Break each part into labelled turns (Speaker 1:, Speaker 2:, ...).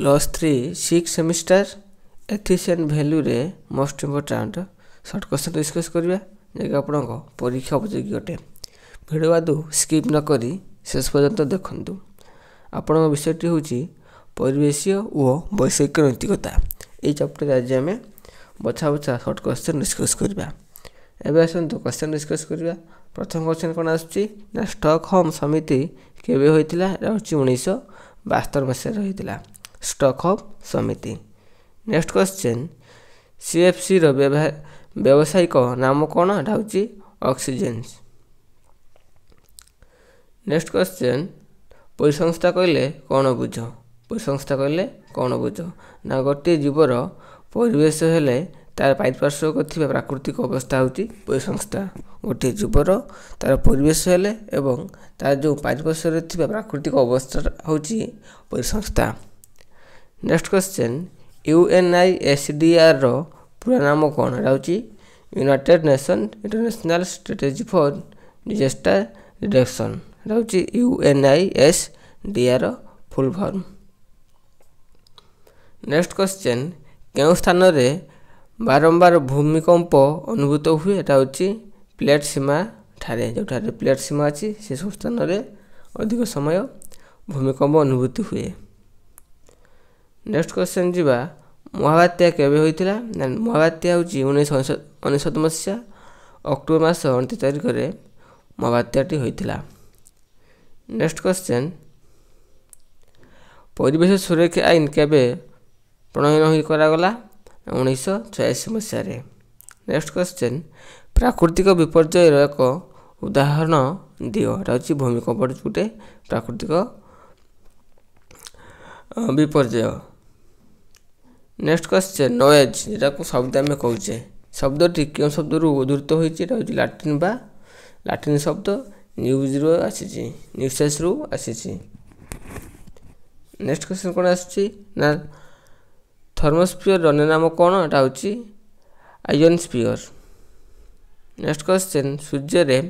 Speaker 1: +3 6 semester efficient value रे most important short question discuss करिया जे आपण परीक्षा उपयोगी अटे। वीडियो आदु स्किप न करी शेष पर्यंत देखंतु। आपण विषयटी होची परिवेशीय और वैश्विक नैतिकता। ए चैप्टर आज आम बछा बछा शॉर्ट क्वेश्चन डिस्कस करिया। एबे आसंतु क्वेश्चन डिस्कस करिया। प्रथम क्वेश्चन कोन आछी ना स्टॉकहोम समिति केबे होइतिला? एटा होची 1972 मसिया होइतिला स्टॉकहोम समिति। नेक्स्ट क्वेश्चन सीएफसी रो व्यावसायिक नाम कौन? एटा होची ऑक्सीजन। नेक्स्ट क्वेश्चन परिसंस्था कहले कौन बुझ? परिसंस्था कहले कौन बुझ ना गोटे जीवर परिवेश हेले तार पारिपार्श्विक थिबा प्राकृतिक अवस्था होची परिसंस्था। गोटे जीवर तार परिवेश हेले एवं तार जो पारिपार्श्विक थिबा प्राकृतिक अवस्था होची परिसंस्था। नेक्स्ट क्वेश्चन यूएनआईएसडीआर रो पूरा नाम कौन? एटा होची United nation international strategy for disaster reduction. एटा होची यूएनआईएसडीआर फुल फॉर्म। नेक्स्ट क्वेश्चन केउ स्थान रे बारंबार भूमिकंप अनुभूत हुए? एटा होची प्लेट सीमा ठारे। जो ठारे प्लेट सीमा अछि से सब स्थान रे अधिक समय भूमिकंप अनुभूति हुए। नेक्स्ट क्वेश्चन जीवा महाबात्या केबे होइतिला? महाबात्या होची 1999 मसिया अक्टोबर मास 29 तारिख रे महाबात्याटी होइतिला। नेक्स्ट क्वेश्चन परिवेश सुरक्षा आईन केबे प्रणयन होई करा गला? 1986 मसिया रे। नेक्स्ट क्वेश्चन प्राकृतिक विपर्यय रो एक उदाहरण दियो। एटा होची भूमिकंप गोटे प्राकृतिक विपर्यय। नेक्स्ट क्वेश्चन नॉइज जेटा को शब्द में कहूचे शब्दटी क्यों शब्द रु उद्धृत होईची? एटा होची लैटिन शब्द न्यूज रो आसीची न्यूसेस रु आसीची। नेक्स्ट क्वेश्चन कोन आसीची ना थर्मोस्फीयर अन्य नाम कौन? एटा होची आयोनस्फीयर। नेक्स्ट क्वेश्चन सूर्य रे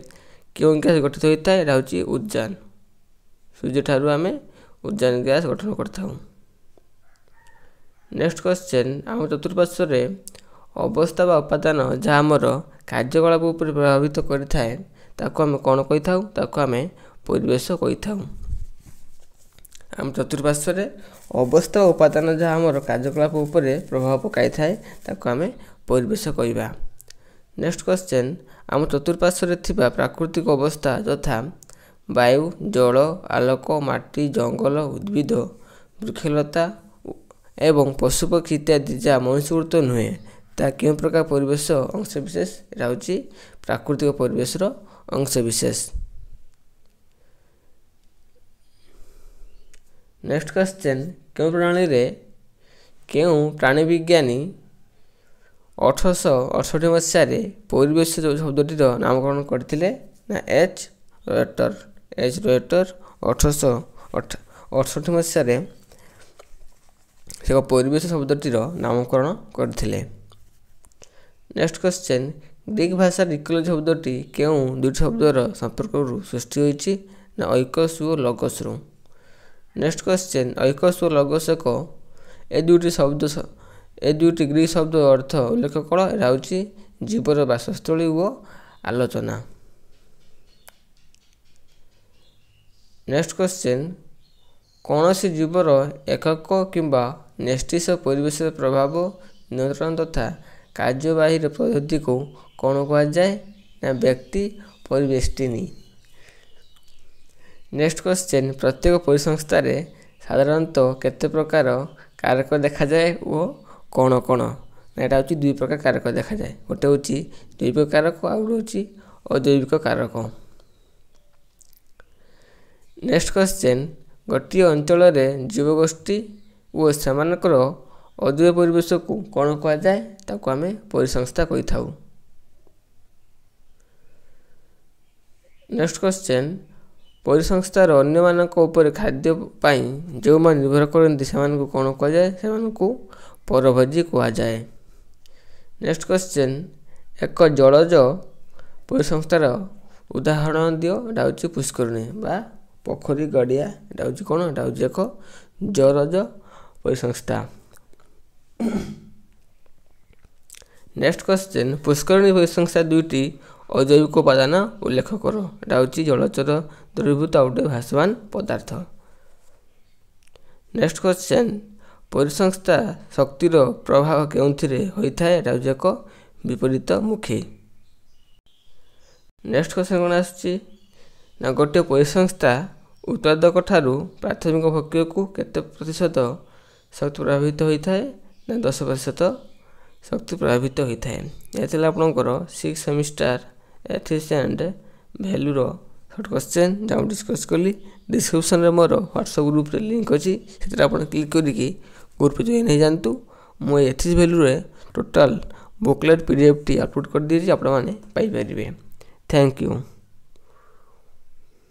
Speaker 1: क्यों गैस गठित होता है? एटा होची उद्यान। सूर्य ठारू आमे उद्यान गैस गठन करथाऊ। नेक्स्ट क्वेश्चन आम चतुर्पार्श्व रे अवस्था बा उपादान जहाँ आमर कार्यकलाप उपर प्रभावित करिथाए ताको आमे कौन कहिथाऊ? ताको आमे परिवेश कहिथाऊ। आम चतुर्पार्श्व रे अवस्था उपादान जहाँ आमर कार्यकलाप उपर प्रभाव पकाई थाए ताको आमे परिवेश कहिबा। नेक्स्ट क्वेश्चन आम चतुर्पार्श्व रे थिबा प्राकृतिक अवस्था यथा वायु, जल, आलोक, माटी, जंगल, उद्भिद, वृक्षलता एवं पशुपक्षी इत्यादि जहाँ मनुष्यकृत नुहे ता क्यों प्रकार परिवेश अंशविशेष? एटा होची प्राकृतिक परिवेश रो अंशविशेष। नेक्स्ट क्वेश्चन क्यों प्रणाली रे क्यों प्राणी विज्ञानी 1868 मसिया रे परिवेश शब्दटी नामकरण करथिले ना एच रोएटर। 1868 मसिया रे से परिवेश शब्दटी नामकरण करथिले। नेक्स्ट क्वेश्चन ग्रीक भाषा इकोलॉजी शब्दटी क्यों दुई शब्दर संपर्क सृष्टि होईची ना ओइकोस और लोगोस रु। नेक्स्ट क्वेश्चन ओइकोस और लोगोस को ए दुईटी ग्रीक शब्द अर्थ उल्लेख कर। एटा होची जीवर बासस्थली और आलोचना। नेक्स्ट क्वेश्चन कौन सी जीवर एकक किंबा नेस्टिस परिवेश प्रभाव नियंत्रण तथा कार्यवाही पद्धति को कौन कहा जाए ना व्यक्ति परिवेष्टिनी। नेक्स्ट क्वेश्चन प्रत्येक परिसंस्था रे साधारणतः केते प्रकार कारक देखा जाए और कौन कौन? एटा होची दुई प्रकार कारक देखा जाए। गोटे होची जैविक कारक और होची अजैविक कारक। नेक्स्ट क्वेश्चन गोटे अंचल रे जीवगोष्ठी और सेमानकर अद्वैत परिवेश को कौन कहा जाए? ताको आमे परिसंस्था कहि थाऊ। नेक्स्ट क्वेश्चन परिसंस्थार अन्य मानक ऊपर खाद्य पाई जो मान निर्भर करती से कौन कहा जाए? से परभोजी कहा जाए। नेक्स्ट क्वेश्चन एक जलज परिसंस्थार उदाहरण दियो। एटा होची पुष्करणी बा पोखरी गड़िया। एटा होची कौन? एटा होची एक जलज परिसंस्था। नेक्स्ट क्वेश्चन, पुष्करणी परिसंस्था दुईटी अजैविक उपादान उल्लेख कर। एटा होची जलचर द्रवीभूत और गोटे भासमान पदार्थ। नेक्स्ट क्वेश्चन, परिसंस्था शक्तिर प्रभाव केउथिरे होइथाय। एटा होची एक विपरीत मुखी। नेक्स्ट क्वेश्चन कोन आछि ना, गोटे परिसंस्था उत्पादक ठारू प्राथमिक भोग्य को केते प्रतिशत शक्ति प्रभावित होइथाय ना 10% शक्ति प्रभावित होता है। यह आपंकर 6th semester ethics and value short question जहाँ डिस्कस कली। डिस्क्रिप्शन में मोर व्हाट्सएप ग्रुप रे लिंक अच्छी से आप क्लिक करके ग्रुप जॉइन हो जातु। मुझे एथिक्स वैल्यू रे total booklet PDF T upload कर दी, आप थैंक यू।